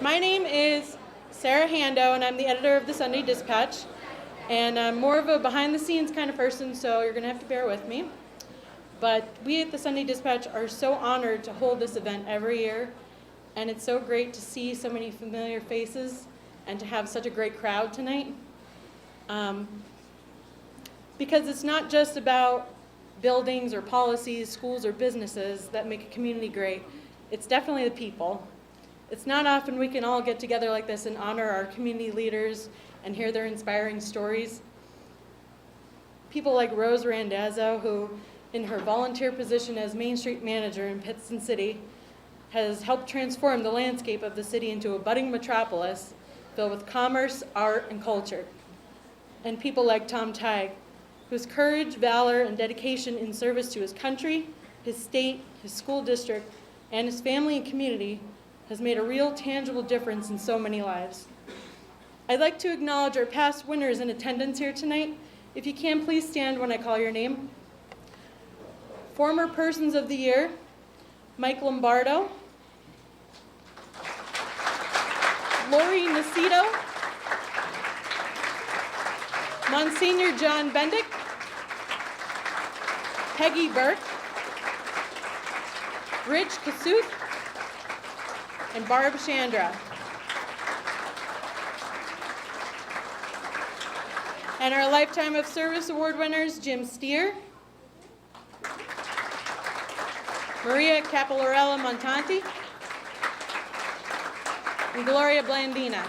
My name is Sarah Hando, and I'm the editor of the Sunday Dispatch. And I'm more of a behind-the-scenes kind of person, so you're going to have to bear with me. But we at the Sunday Dispatch are so honored to hold this event every year, and it's so great to see so many familiar faces and to have such a great crowd tonight. Because it's not just about buildings or policies, schools or businesses that make a community great. It's definitely the people. It's not often we can all get together like this and honor our community leaders and hear their inspiring stories. People like Rose Randazzo, who in her volunteer position as Main Street manager in Pittston City has helped transform the landscape of the city into a budding metropolis filled with commerce, art, and culture. And people like Tom Tigue, whose courage, valor, and dedication in service to his country, his state, his school district, and his family and community has made a real tangible difference in so many lives. I'd like to acknowledge our past winners in attendance here tonight. If you can, please stand when I call your name. Former Persons of the Year, Mike Lombardo, Lori Nacito, Monsignor John Bendick, Peggy Burke, Rich Kasuth, and Barb Chandra. And our Lifetime of Service Award winners, Jim Steer, Maria Capolarella Montanti, and Gloria Blandina.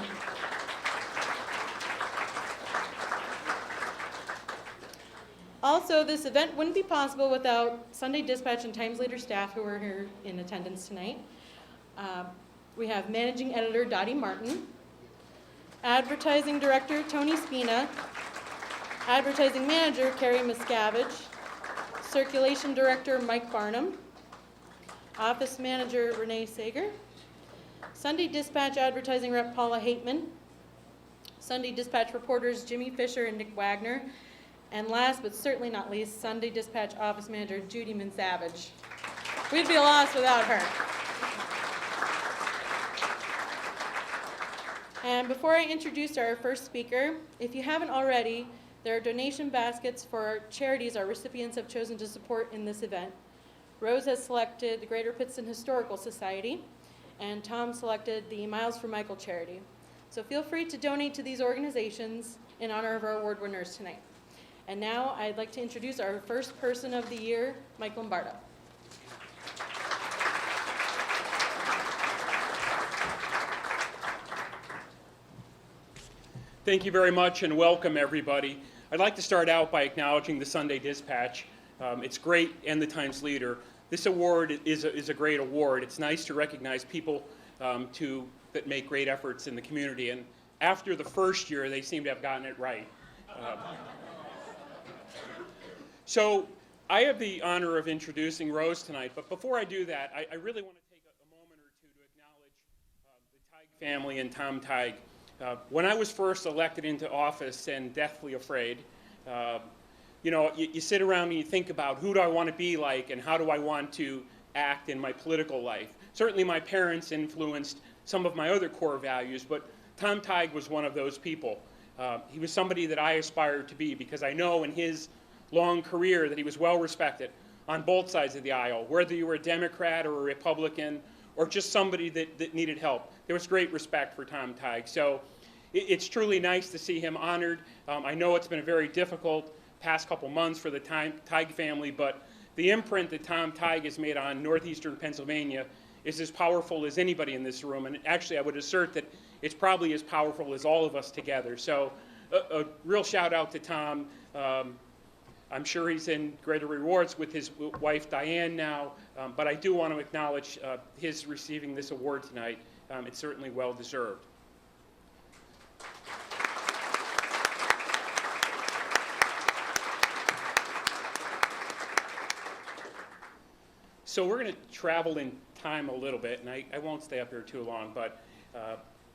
Also, this event wouldn't be possible without Sunday Dispatch and Times Leader staff who are here in attendance tonight. We have Managing Editor Dottie Martin, Advertising Director Tony Spina, Advertising Manager Carrie Miscavige, Circulation Director Mike Barnum, Office Manager Renee Sager, Sunday Dispatch Advertising Rep Paula Hateman, Sunday Dispatch reporters Jimmy Fisher and Nick Wagner, and last but certainly not least, Sunday Dispatch Office Manager Judy Minsavage. We'd be lost without her. And before I introduce our first speaker, if you haven't already, there are donation baskets for charities our recipients have chosen to support in this event. Rose has selected the Greater Pittston Historical Society, and Tom selected the Miles for Michael charity. So feel free to donate to these organizations in honor of our award winners tonight. And now I'd like to introduce our first person of the year, Mike Lombardo. Thank you very much and welcome everybody. I'd like to start out by acknowledging the Sunday Dispatch. It's great, and the Times Leader. This award is a great award. It's nice to recognize people that make great efforts in the community, and after the first year they seem to have gotten it right. So I have the honor of introducing Rose tonight, but before I do that, I really want to take a moment or two to acknowledge the Tigue family and Tom Tigue. When I was first elected into office and deathly afraid, you sit around and you think about who do I want to be like and how do I want to act in my political life. Certainly my parents influenced some of my other core values, but Tom Tigue was one of those people. He was somebody that I aspired to be because I know in his long career that he was well respected on both sides of the aisle, whether you were a Democrat or a Republican or just somebody that needed help. There was great respect for Tom Tigue. So it's truly nice to see him honored. I know it's been a very difficult past couple months for the Tigue family, but the imprint that Tom Tigue has made on northeastern Pennsylvania is as powerful as anybody in this room. And actually, I would assert that it's probably as powerful as all of us together. So a real shout out to Tom. I'm sure he's in greater rewards with his wife Diane now, but I do want to acknowledge his receiving this award tonight. It's certainly well deserved. So we're going to travel in time a little bit, and I won't stay up here too long, but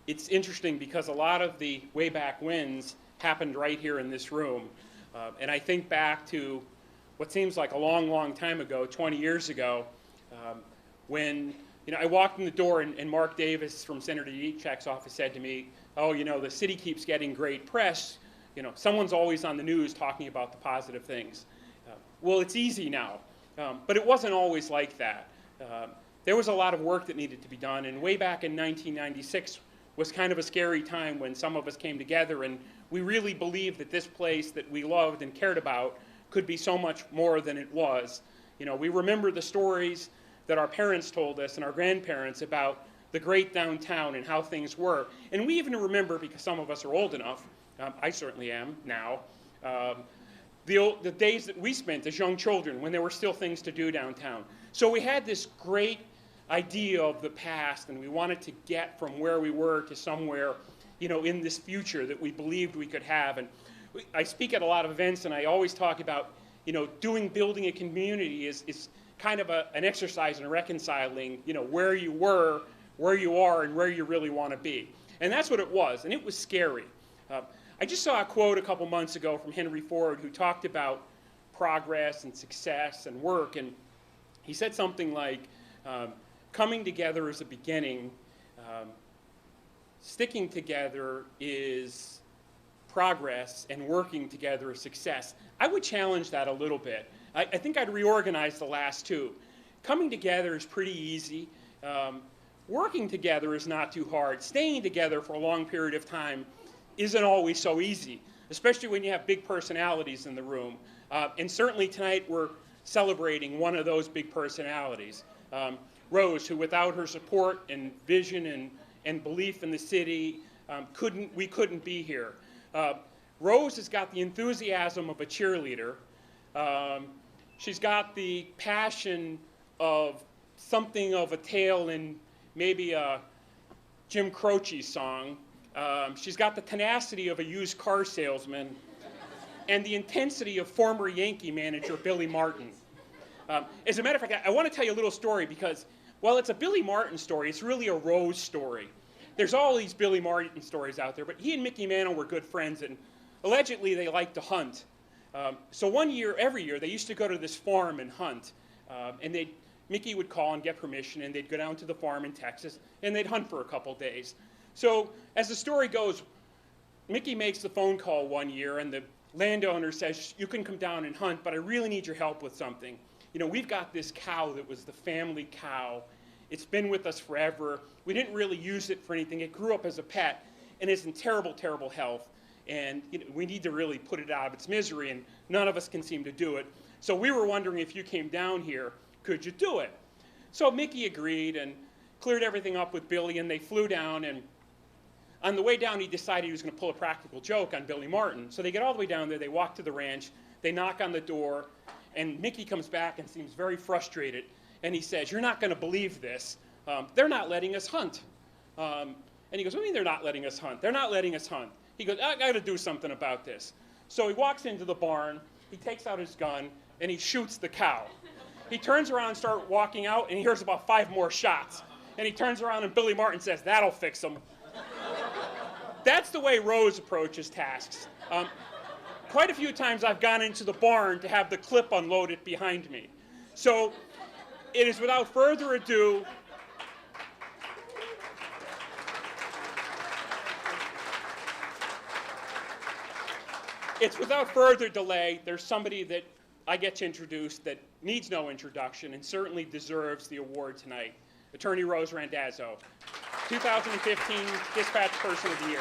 it's interesting because a lot of the way back wins happened right here in this room. And I think back to what seems like a long, long time ago, 20 years ago, when I walked in the door, and Mark Davis from Senator Yeatchak's office said to me, "Oh, the city keeps getting great press. Someone's always on the news talking about the positive things." Well, it's easy now, but it wasn't always like that. There was a lot of work that needed to be done, and way back in 1996 was kind of a scary time when some of us came together, and we really believed that this place that we loved and cared about could be so much more than it was. We remember the stories that our parents told us and our grandparents about the great downtown and how things were. And we even remember, because some of us are old enough, I certainly am now, the days that we spent as young children when there were still things to do downtown. So we had this great idea of the past, and we wanted to get from where we were to somewhere, in this future that we believed we could have. And I speak at a lot of events, and I always talk about, building a community is kind of an exercise in reconciling, where you were, where you are, and where you really want to be. And that's what it was, and it was scary. I just saw a quote a couple months ago from Henry Ford, who talked about progress and success and work, and he said something like, coming together is a beginning, sticking together is progress, and working together is success. I would challenge that a little bit. I think I'd reorganize the last two. Coming together is pretty easy. Working together is not too hard. Staying together for a long period of time isn't always so easy, especially when you have big personalities in the room. And certainly tonight we're celebrating one of those big personalities, Rose, who without her support and vision and belief in the city, we couldn't be here. Rose has got the enthusiasm of a cheerleader. She's got the passion of something of a tale in maybe a Jim Croce song. She's got the tenacity of a used car salesman and the intensity of former Yankee manager Billy Martin. As a matter of fact, I want to tell you a little story because, while it's a Billy Martin story, it's really a Rose story. There's all these Billy Martin stories out there, but he and Mickey Mantle were good friends, and allegedly they liked to hunt. So every year, they used to go to this farm and hunt. And Mickey would call and get permission, and they'd go down to the farm in Texas, and they'd hunt for a couple days. So as the story goes, Mickey makes the phone call one year, and the landowner says, "You can come down and hunt, but I really need your help with something. We've got this cow that was the family cow. It's been with us forever. We didn't really use it for anything. It grew up as a pet, and it's in terrible, terrible health. And we need to really put it out of its misery, and none of us can seem to do it. So we were wondering if you came down here, could you do it?" So Mickey agreed and cleared everything up with Billy, and they flew down. And on the way down, he decided he was going to pull a practical joke on Billy Martin. So they get all the way down there, they walk to the ranch, they knock on the door, and Mickey comes back and seems very frustrated. And he says, "You're not going to believe this. They're not letting us hunt." And he goes, "What do you mean they're not letting us hunt? They're not letting us hunt." He goes, "I got to do something about this." So he walks into the barn, he takes out his gun, and he shoots the cow. He turns around and starts walking out, and he hears about 5 more shots. And he turns around, and Billy Martin says, "That'll fix him." That's the way Rose approaches tasks. Quite a few times I've gone into the barn to have the clip unloaded behind me. So it is without further ado, it's without further delay, there's somebody that I get to introduce that needs no introduction and certainly deserves the award tonight. Attorney Rose Randazzo, 2015 Dispatch Person of the Year.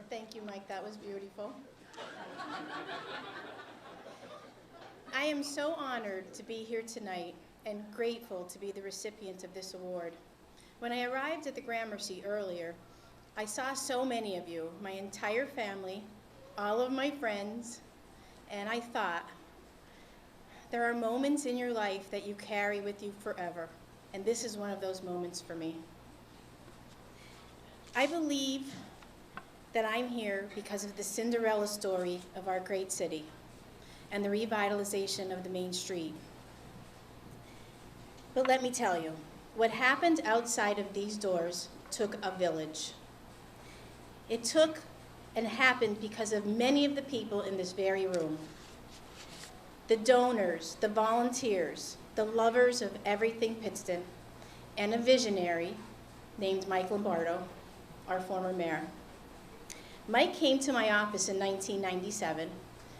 Thank you, Mike. That was beautiful. I am so honored to be here tonight and grateful to be the recipient of this award. When I arrived at the Gramercy earlier, I saw so many of you, my entire family, all of my friends, and I thought, there are moments in your life that you carry with you forever, and this is one of those moments for me. I believe that I'm here because of the Cinderella story of our great city. and the revitalization of the main street. But let me tell you, what happened outside of these doors took a village. It took and happened because of many of the people in this very room. The donors, the volunteers, the lovers of everything Pittston, and a visionary named Mike Lombardo, our former mayor. Mike came to my office in 1997.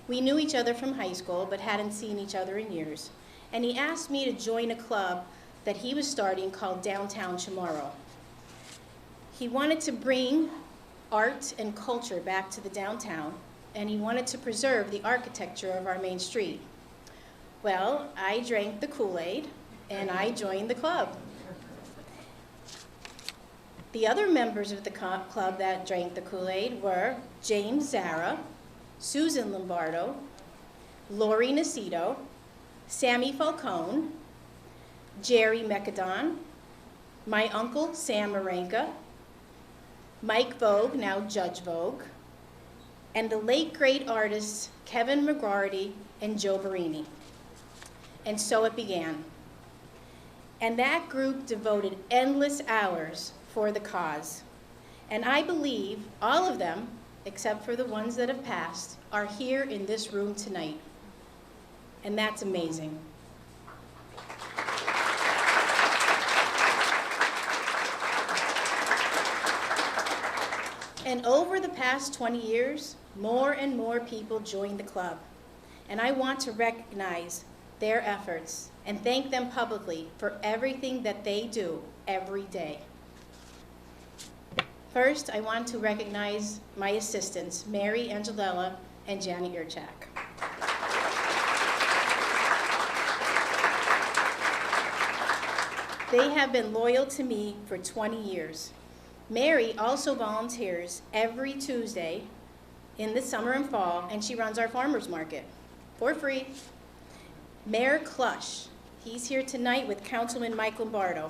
We knew each other from high school, but hadn't seen each other in years. And he asked me to join a club that he was starting called Downtown Tomorrow. He wanted to bring art and culture back to the downtown, and he wanted to preserve the architecture of our main street. Well, I drank the Kool-Aid, and I joined the club. The other members of the club that drank the Kool-Aid were James Zara, Susan Lombardo, Lori Nacito, Sammy Falcone, Jerry Mekadon, my uncle Sam Marenka, Mike Vogue, now Judge Vogue, and the late great artists Kevin McGarty and Joe Barini. And so it began. And that group devoted endless hours for the cause. And I believe all of them, except for the ones that have passed, are here in this room tonight. And that's amazing. And over the past 20 years, more and more people joined the club. And I want to recognize their efforts and thank them publicly for everything that they do every day. First, I want to recognize my assistants, Mary Angelella and Janet Yurchak. They have been loyal to me for 20 years. Mary also volunteers every Tuesday in the summer and fall, and she runs our farmers market for free. Mayor Clush, he's here tonight with Councilman Mike Lombardo.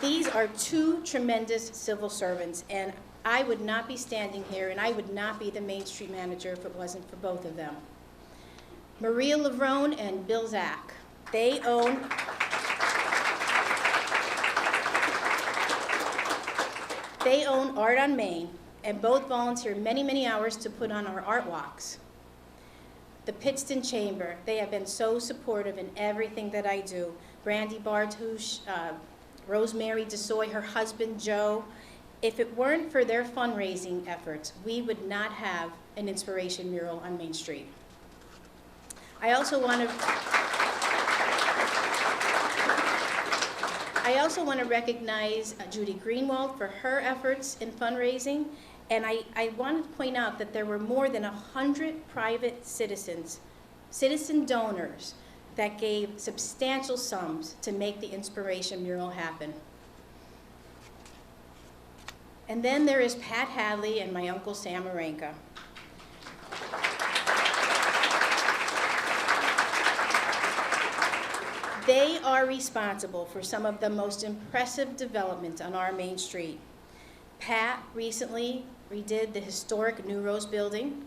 These are two tremendous civil servants, and I would not be standing here and I would not be the Main Street manager if it wasn't for both of them. Maria Lavrone and Bill Zach, they own Art on Main, and both volunteer many, many hours to put on our art walks. The Pittston Chamber, they have been so supportive in everything that I do. Brandy Bartouche, Rosemary DeSoy, her husband Joe. If it weren't for their fundraising efforts, we would not have an inspiration mural on Main Street. I also want to recognize Judy Greenwald for her efforts in fundraising, and I want to point out that there were more than 100 private citizen donors that gave substantial sums to make the inspiration mural happen. And then there is Pat Hadley and my uncle Sam Marenka. They are responsible for some of the most impressive development on our Main Street. Pat recently redid the historic New Rose building,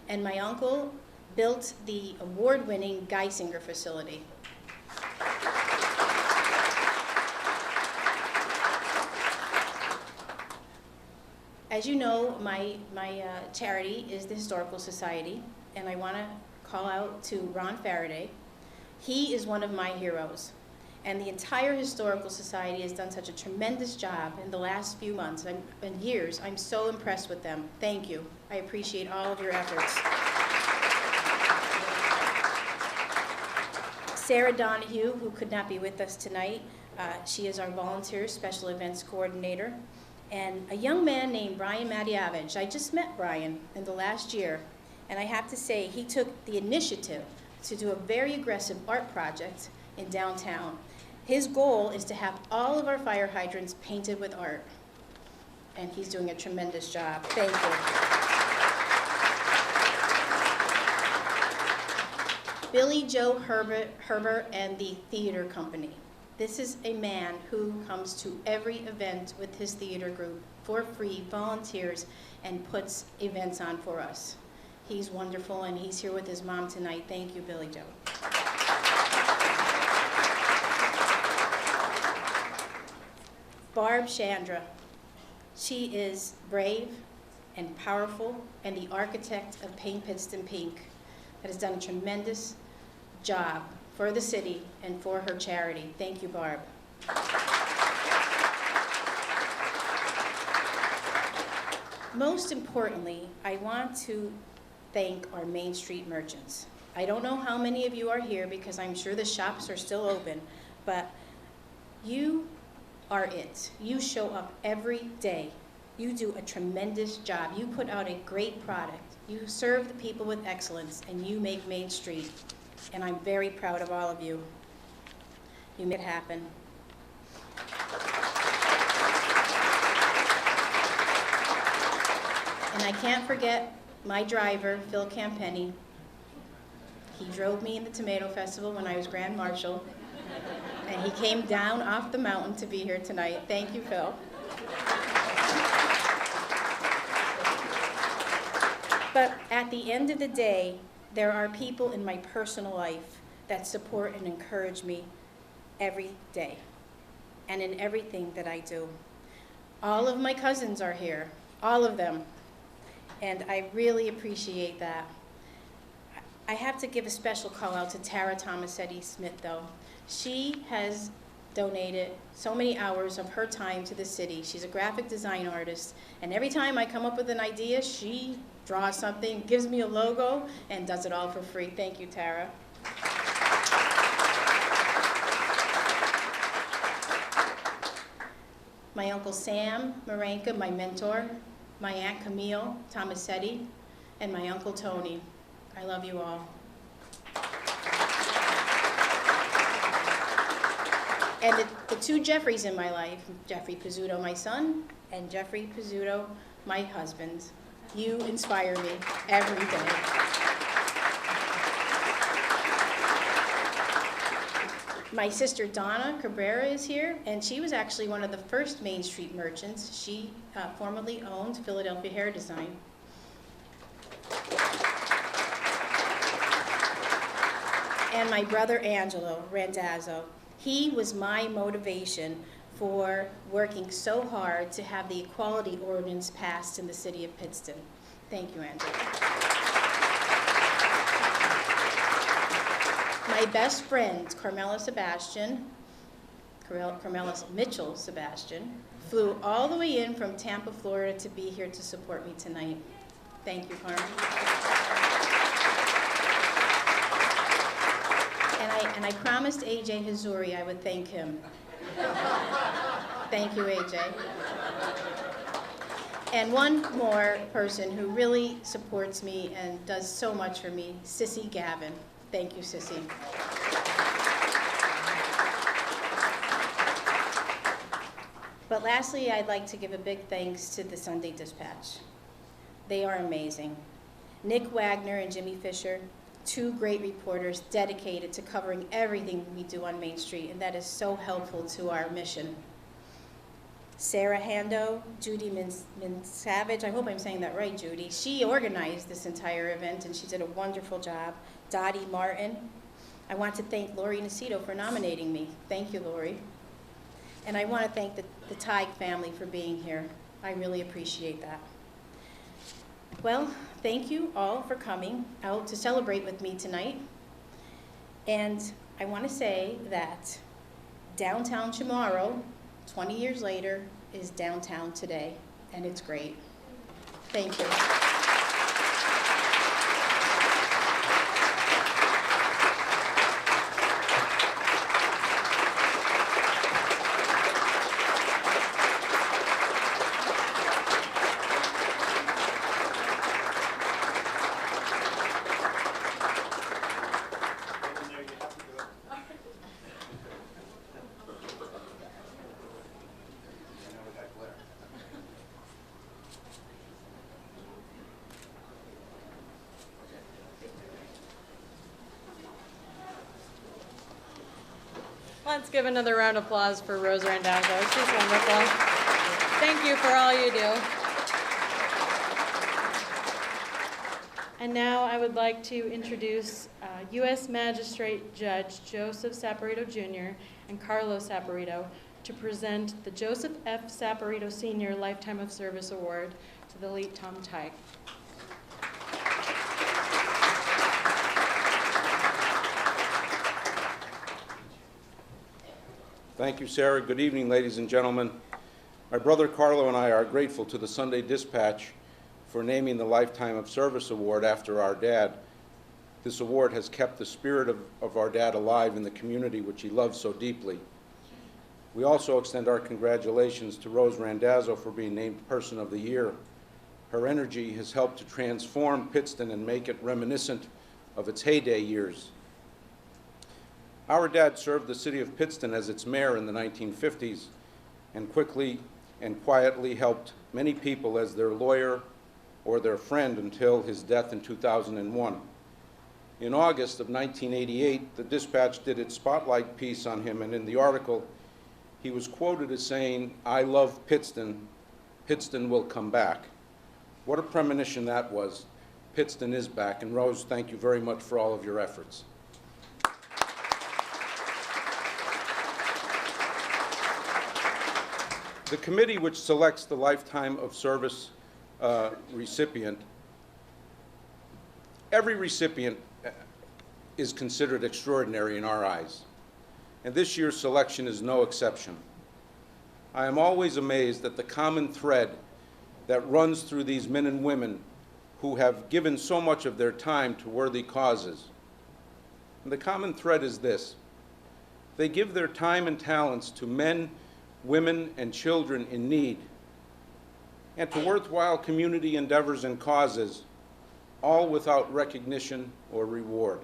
and my uncle built the award-winning Geisinger facility. As you know, my charity is the Historical Society, and I want to call out to Ron Faraday. He is one of my heroes, and the entire Historical Society has done such a tremendous job in the last few months and years. I'm so impressed with them. Thank you. I appreciate all of your efforts. Sarah Donahue, who could not be with us tonight, she is our volunteer special events coordinator. And a young man named Brian Matiavage. I just met Brian in the last year, and I have to say he took the initiative to do a very aggressive art project in downtown. His goal is to have all of our fire hydrants painted with art, and he's doing a tremendous job. Thank you. Billy Joe Herbert and the theater company. This is a man who comes to every event with his theater group for free, volunteers, and puts events on for us. He's wonderful, and he's here with his mom tonight. Thank you, Billy Joe. Barb Chandra. She is brave and powerful and the architect of Paint Pittston Pink that has done a tremendous job for the city and for her charity. Thank you, Barb. Most importantly, I want to thank our Main Street merchants. I don't know how many of you are here because I'm sure the shops are still open, but you are it. You show up every day. You do a tremendous job. You put out a great product. You serve the people with excellence, and you make Main Street. And I'm very proud of all of you. You make it happen. And I can't forget my driver, Phil Campenny. He drove me in the Tomato Festival when I was Grand Marshal, and he came down off the mountain to be here tonight. Thank you, Phil. But at the end of the day, there are people in my personal life that support and encourage me every day and in everything that I do. All of my cousins are here, all of them, and I really appreciate that. I have to give a special call out to Tara Tomasetti-Smith, though. She has donated so many hours of her time to the city. She's a graphic design artist, and every time I come up with an idea, she draws something, gives me a logo, and does it all for free. Thank you, Tara. My Uncle Sam Marenka, my mentor, my Aunt Camille Tomasetti, and my Uncle Tony. I love you all. And the two Jeffreys in my life, Jeffrey Pizzuto, my son, and Jeffrey Pizzuto, my husband. You inspire me every day. My sister Donna Cabrera is here, and she was actually one of the first Main Street merchants. She formerly owned Philadelphia Hair Design. And my brother Angelo Randazzo. He was my motivation for working so hard to have the equality ordinance passed in the city of Pittston. Thank you, Angelo. My best friend, Carmela Mitchell Sebastian, flew all the way in from Tampa, Florida to be here to support me tonight. Thank you, Carmen. And I promised AJ Hazuri I would thank him. Thank you, AJ. And one more person who really supports me and does so much for me, Sissy Gavin. Thank you, Sissy. But lastly, I'd like to give a big thanks to the Sunday Dispatch. They are amazing. Nick Wagner and Jimmy Fisher, two great reporters dedicated to covering everything we do on Main Street, and that is so helpful to our mission. Sarah Hando, Judy Savage, I hope I'm saying that right, Judy. She organized this entire event, and she did a wonderful job. Dottie Martin. I want to thank Lori Nacito for nominating me. Thank you, Lori. And I want to thank the Tigue family for being here. I really appreciate that. Well, thank you all for coming out to celebrate with me tonight. And I want to say that downtown tomorrow, 20 years later, is downtown today, and it's great. Thank you. Let's give another round of applause for Rose Randazzo. She's wonderful. Thank you for all you do. And now I would like to introduce U.S. Magistrate Judge Joseph Saporito Jr. and Carlos Saporito to present the Joseph F. Saporito Sr. Lifetime of Service Award to the late Tom Tigue. Thank you, Sarah. Good evening, ladies and gentlemen. My brother Carlo and I are grateful to the Sunday Dispatch for naming the Lifetime of Service Award after our dad. This award has kept the spirit of our dad alive in the community which he loved so deeply. We also extend our congratulations to Rose Randazzo for being named Person of the Year. Her energy has helped to transform Pittston and make it reminiscent of its heyday years. Our dad served the city of Pittston as its mayor in the 1950s and quickly and quietly helped many people as their lawyer or their friend until his death in 2001. In August of 1988, the Dispatch did its spotlight piece on him, and in the article, he was quoted as saying, "I love Pittston. Pittston will come back." What a premonition that was. Pittston is back, and Rose, thank you very much for all of your efforts. The committee which selects the Lifetime of Service recipient, every recipient is considered extraordinary in our eyes, and this year's selection is no exception. I am always amazed at the common thread that runs through these men and women who have given so much of their time to worthy causes. And the common thread is this: they give their time and talents to men, women, and children in need, and to worthwhile community endeavors and causes, all without recognition or reward.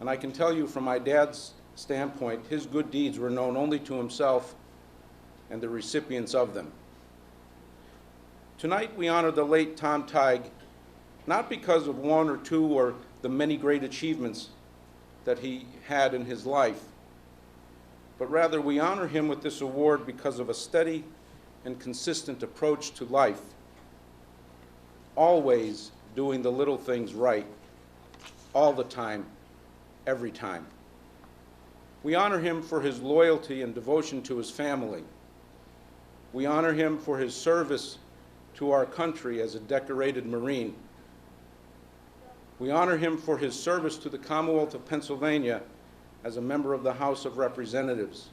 And I can tell you from my dad's standpoint, his good deeds were known only to himself and the recipients of them. Tonight we honor the late Tom Tigue, not because of one or two or the many great achievements that he had in his life, but rather we honor him with this award because of a steady and consistent approach to life, always doing the little things right, all the time, every time. We honor him for his loyalty and devotion to his family. We honor him for his service to our country as a decorated Marine. We honor him for his service to the Commonwealth of Pennsylvania as a member of the House of Representatives.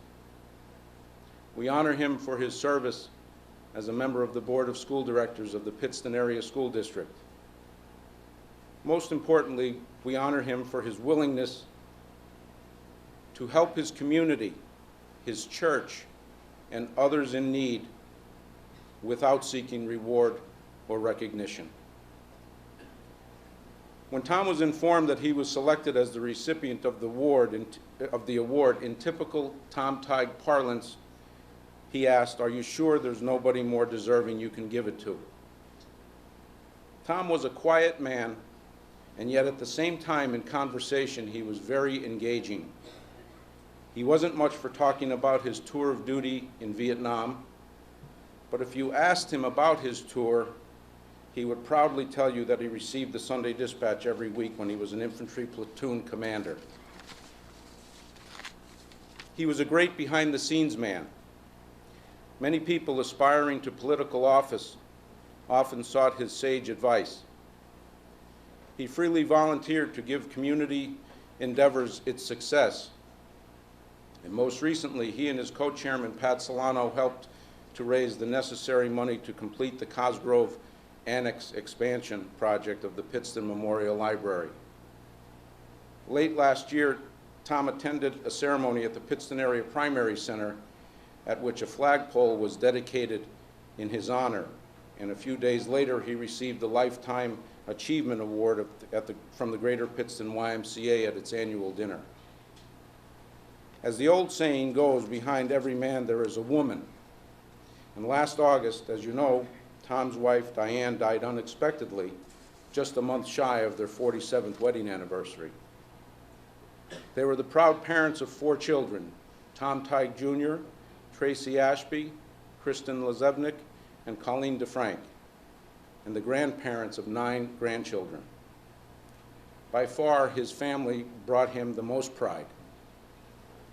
We honor him for his service as a member of the Board of School Directors of the Pittston Area School District. Most importantly, we honor him for his willingness to help his community, his church, and others in need without seeking reward or recognition. When Tom was informed that he was selected as the recipient of the award in typical Tom Tigue parlance, he asked, "Are you sure there's nobody more deserving you can give it to?" Tom was a quiet man, and yet at the same time in conversation he was very engaging. He wasn't much for talking about his tour of duty in Vietnam, but if you asked him about his tour, he would proudly tell you that he received the Sunday Dispatch every week when he was an infantry platoon commander. He was a great behind-the-scenes man. Many people aspiring to political office often sought his sage advice. He freely volunteered to give community endeavors its success. And most recently, he and his co-chairman, Pat Solano, helped to raise the necessary money to complete the Cosgrove Annex expansion project of the Pittston Memorial Library. Late last year, Tom attended a ceremony at the Pittston Area Primary Center at which a flagpole was dedicated in his honor. And a few days later, he received the Lifetime Achievement Award from the Greater Pittston YMCA at its annual dinner. As the old saying goes, behind every man there is a woman. And last August, as you know, Tom's wife, Diane, died unexpectedly, just a month shy of their 47th wedding anniversary. They were the proud parents of 4 children, Tom Tigue Jr., Tracy Ashby, Kristen Lazevnik, and Colleen DeFrank, and the grandparents of 9 grandchildren. By far, his family brought him the most pride,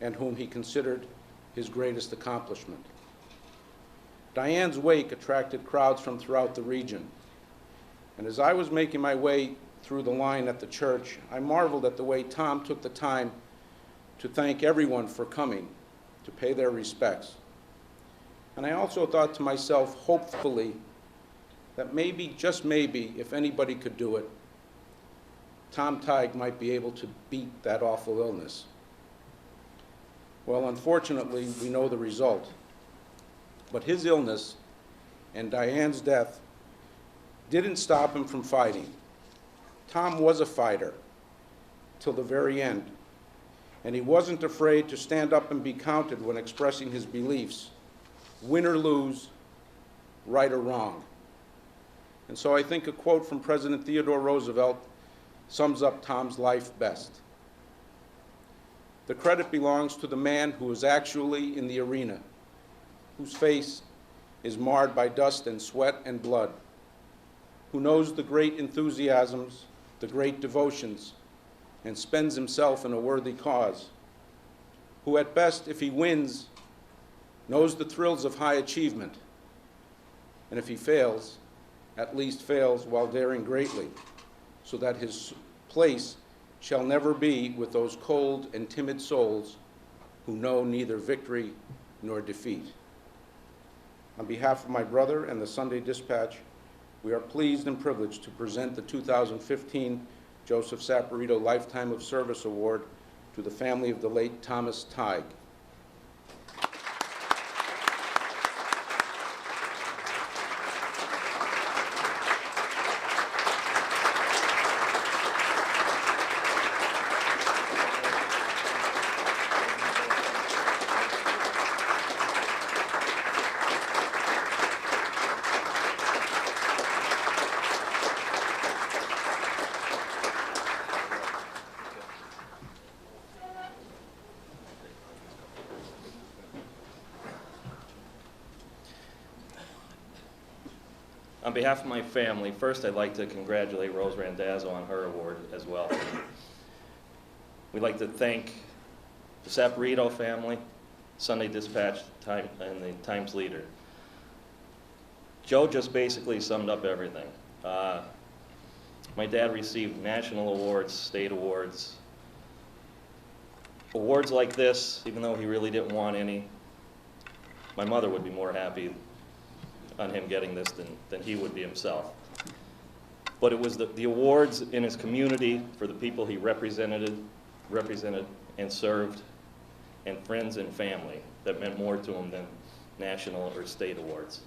and whom he considered his greatest accomplishment. Diane's wake attracted crowds from throughout the region, and as I was making my way through the line at the church, I marveled at the way Tom took the time to thank everyone for coming to pay their respects. And I also thought to myself, hopefully, that maybe, just maybe, if anybody could do it, Tom Tigue might be able to beat that awful illness. Well, unfortunately, we know the result. But his illness and Diane's death didn't stop him from fighting. Tom was a fighter till the very end, and he wasn't afraid to stand up and be counted when expressing his beliefs, win or lose, right or wrong. And so I think a quote from President Theodore Roosevelt sums up Tom's life best. The credit belongs to the man who is actually in the arena, whose face is marred by dust and sweat and blood, who knows the great enthusiasms, the great devotions, and spends himself in a worthy cause, who at best, if he wins, knows the thrills of high achievement, and if he fails, at least fails while daring greatly, so that his place shall never be with those cold and timid souls who know neither victory nor defeat. On behalf of my brother and the Sunday Dispatch, we are pleased and privileged to present the 2015 Joseph Saporito Lifetime of Service Award to the family of the late Thomas Tigue. On behalf of my family, first I'd like to congratulate Rose Randazzo on her award as well. We'd like to thank the Saporito family, Sunday Dispatch, and the Times Leader. Joe just basically summed up everything. My dad received national awards, state awards. Awards like this, even though he really didn't want any, my mother would be more happy on him getting this than he would be himself. But it was the awards in his community for the people he represented and served, and friends and family that meant more to him than national or state awards.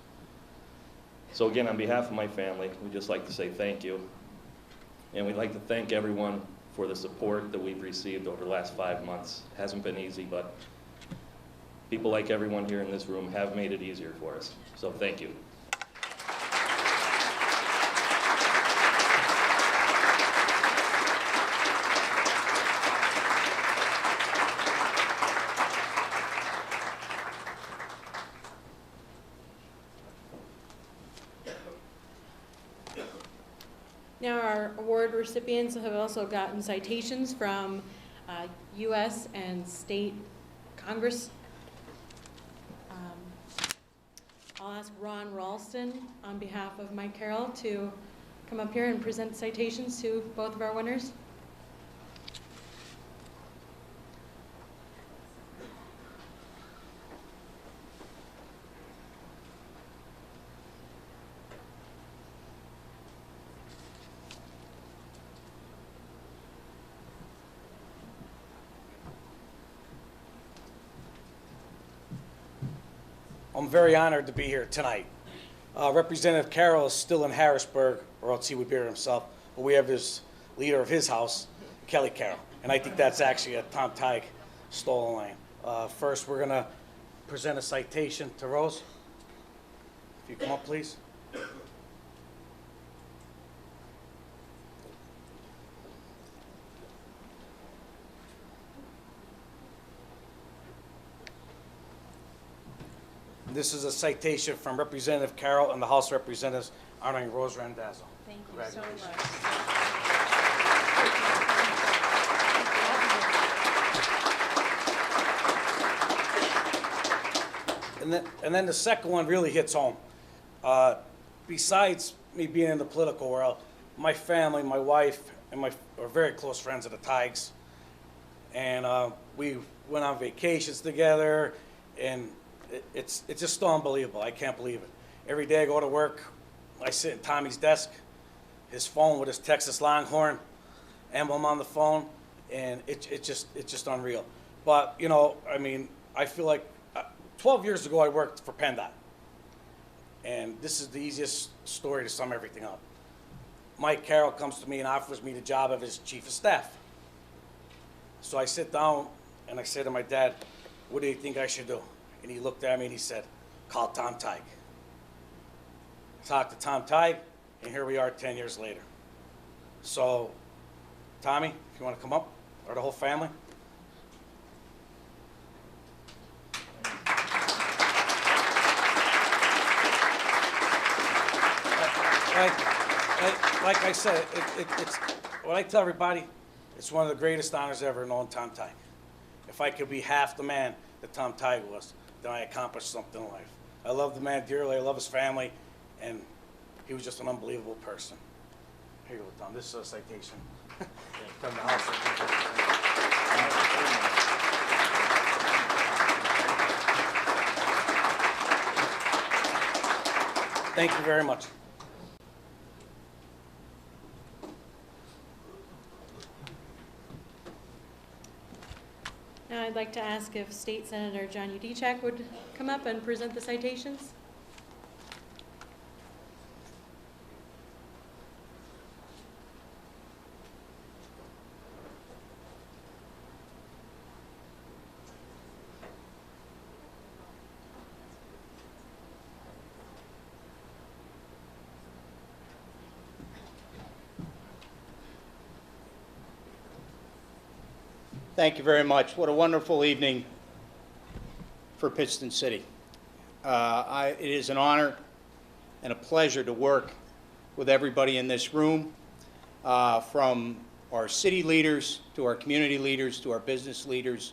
So again, on behalf of my family, we'd just like to say thank you. And we'd like to thank everyone for the support that we've received over the last 5 months. It hasn't been easy, but people like everyone here in this room have made it easier for us. So thank you. Now, our award recipients have also gotten citations from U.S. and state Congress. I'll ask Ron Ralston on behalf of Mike Carroll to come up here and present citations to both of our winners. I'm very honored to be here tonight. Representative Carroll is still in Harrisburg, or else he would be here himself. But we have his leader of his house, Kelly Carroll. And I think that's actually a Tom Tigue stolen line. First, we're going to present a citation to Rose. If you come up, please. This is a citation from Representative Carroll and the House of Representatives honoring Rose Randazzo. Thank you so Congratulations. much. And then the second one really hits home. Besides me being in the political world, my family, my wife, and are very close friends of the Tiges. And we went on vacations together, and it's just still unbelievable. I can't believe it. Every day I go to work, I sit at Tommy's desk, his phone with his Texas Longhorn emblem on the phone, and it's just unreal. But, you know, I mean, I feel like 12 years ago I worked for PennDOT, and this is the easiest story to sum everything up. Mike Carroll comes to me and offers me the job of his chief of staff. So I sit down and I say to my dad, "What do you think I should do?" And he looked at me and he said, "Call Tom Tigue." I talked to Tom Tigue, and here we are 10 years later. So, Tommy, if you want to come up, or the whole family. Like I said, it's what I tell everybody, it's one of the greatest honors ever known Tom Tigue. If I could be half the man that Tom Tigue was, then I accomplished something in life. I love the man dearly, I love his family, and he was just an unbelievable person. Here you go, Tom. This is a citation from the House. Thank you very much. Now I'd like to ask if State Senator John Udechek would come up and present the citations. Thank you very much. What a wonderful evening for Pittston City. It is an honor and a pleasure to work with everybody in this room, from our city leaders to our community leaders to our business leaders.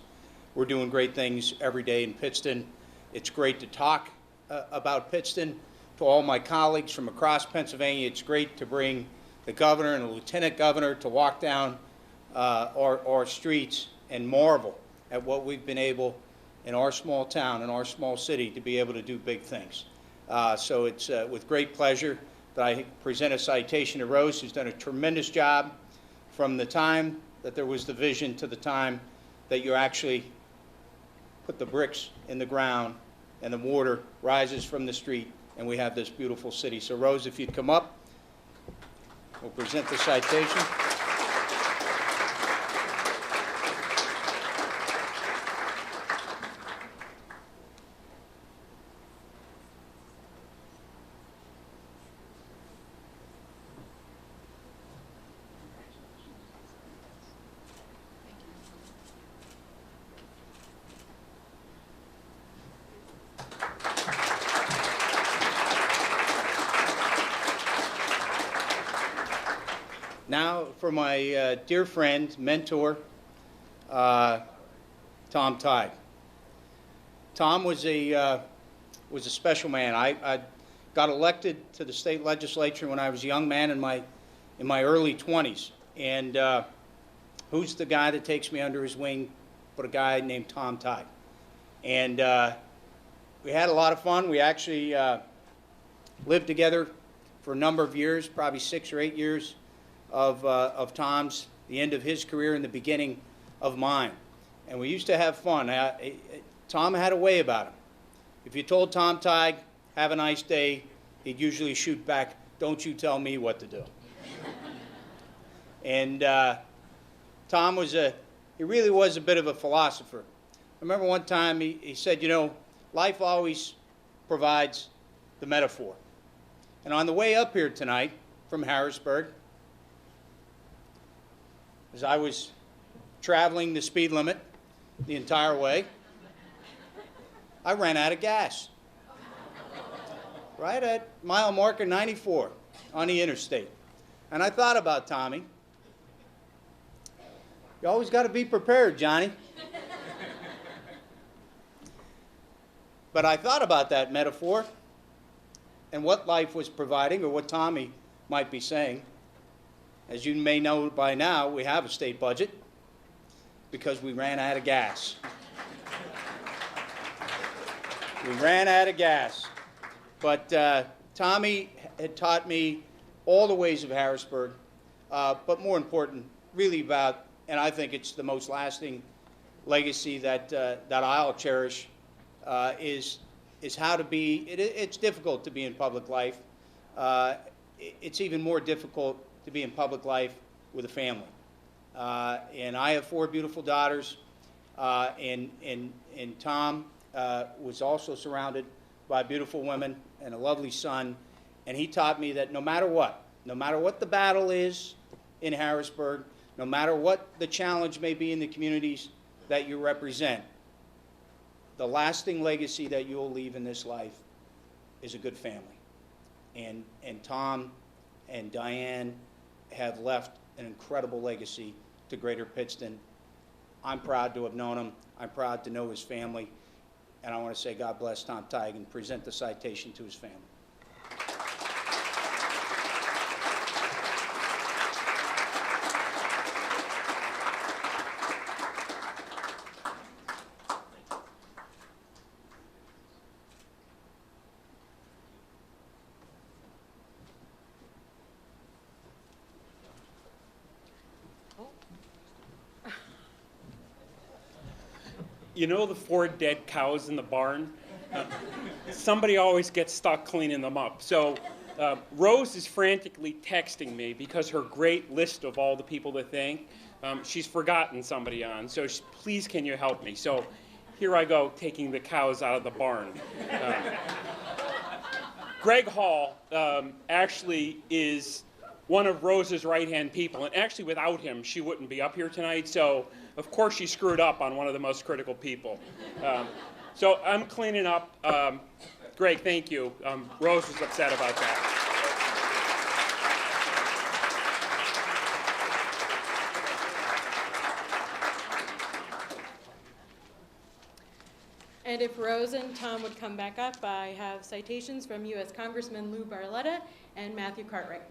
We're doing great things every day in Pittston. It's great to talk about Pittston. To all my colleagues from across Pennsylvania, it's great to bring the governor and the lieutenant governor to walk down our streets and marvel at what we've been able in our small town, in our small city, to be able to do big things. So it's with great pleasure that I present a citation to Rose, who's done a tremendous job from the time that there was the vision to the time that you actually put the bricks in the ground and the water rises from the street and we have this beautiful city. So Rose, if you'd come up, we'll present the citation. Now for my dear friend, mentor, Tom Tigue. Tom was a special man. I got elected to the state legislature when I was a young man in my early 20s. And who's the guy that takes me under his wing but a guy named Tom Tigue? And we had a lot of fun. We actually lived together for a number of years, probably 6 or 8 years of Tom's, the end of his career and the beginning of mine. And we used to have fun. Tom had a way about him. If you told Tom Tigue, "Have a nice day," he'd usually shoot back, "Don't you tell me what to do." And Tom he really was a bit of a philosopher. I remember one time he said, "You know, life always provides the metaphor." And on the way up here tonight from Harrisburg, as I was traveling the speed limit the entire way, I ran out of gas. right at mile marker 94 on the interstate. And I thought about Tommy. You always got to be prepared, Johnny. But I thought about that metaphor and what life was providing, or what Tommy might be saying. As you may know by now, we have a state budget because we ran out of gas. We ran out of gas. But Tommy had taught me all the ways of Harrisburg, but more important, really about, and I think it's the most lasting legacy that I'll cherish, is how to be. It's difficult to be in public life. It's even more difficult to be in public life with a family. And I have 4 beautiful daughters, and Tom was also surrounded by beautiful women and a lovely son. And he taught me that no matter what the battle is in Harrisburg, no matter what the challenge may be in the communities that you represent, the lasting legacy that you will leave in this life is a good family. And Tom and Diane have left an incredible legacy to Greater Pittston. I'm proud to have known him. I'm proud to know his family. And I want to say God bless Tom Tigue and present the citation to his family. You know the 4 dead cows in the barn? Somebody always gets stuck cleaning them up. So Rose is frantically texting me because her great list of all the people to thank, she's forgotten somebody on. So please, can you help me? So here I go, taking the cows out of the barn. Greg Hall actually is one of Rose's right-hand people, and actually without him, she wouldn't be up here tonight. So of course she screwed up on one of the most critical people. So I'm cleaning up. Greg, thank you. Rose was upset about that. And if Rose and Tom would come back up, I have citations from U.S. Congressman Lou Barletta and Matthew Cartwright.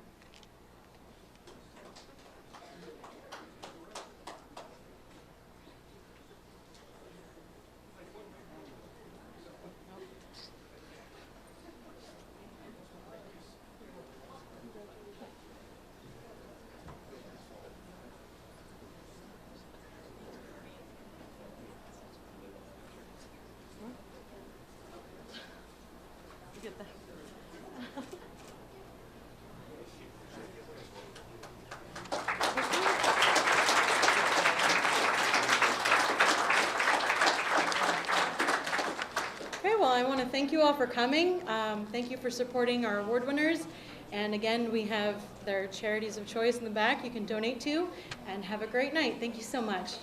Get that. Okay, well, I want to thank you all for coming. Thank you for supporting our award winners. And again, we have their charities of choice in the back you can donate to. And have a great night. Thank you so much.